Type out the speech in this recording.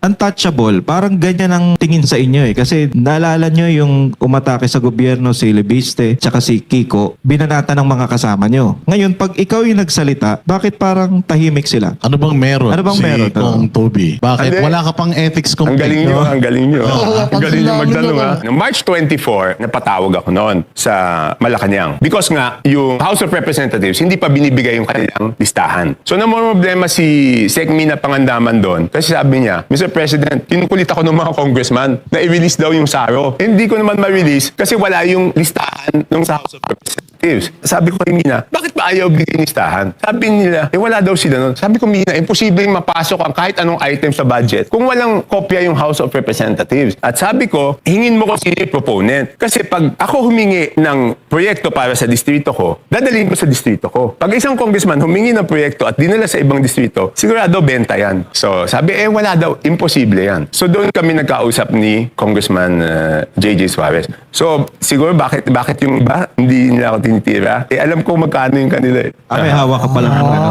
untouchable, parang ganyan ang tingin sa inyo eh. Kasi naalala nyo yung umatake sa gobyerno si Lebiste tsaka si Kiko, binanata ng mga kasama nyo. Ngayon, pag ikaw yung nagsalita, bakit parang tahimik sila? Ano bang meron? Ano bang si meron? Kong Toby? Bakit? Hindi. Wala ka pang ethics Ang complaint. galing nyo, ang galing nyo. Ang galing nyo magtanong ha. namin Noong March 24, napatawag ako noon sa Malacanang. Because nga, yung House of Representatives, hindi pa binibigay yung kanilang listahan. So, namumroblema si Sec. Mina Pangandaman doon. Kasi sabi niya, Mr. President, kinukulit ako ng mga congressman na i-release daw yung SARO. Hindi ko naman ma-release kasi wala yung listahan ng sa House of Representatives. Sabi ko kay Mina, bakit ba ayaw bigyan yung listahan? Sabi nila, wala daw sila noon. Sabi ko, Mina, imposibleng mapasok ang kahit anong item sa budget kung walang kopya yung House of Representatives. At sabi ko, hingin mo ko sino yung proponent. Kasi pag ako humingi ng proyekto para sa distrito ko, dadalhin ko sa distrito ko. Pag isang congressman humingi ng proyekto at dinala sa ibang distrito, sigurado benta yan. So sabi, wala daw, imposible yan. So doon kami nagkausap ni Congressman J.J. Suarez. So siguro bakit yung iba hindi nila ako tinitira? Alam ko magkano yung kanila eh. May hawak ka pala ng ano.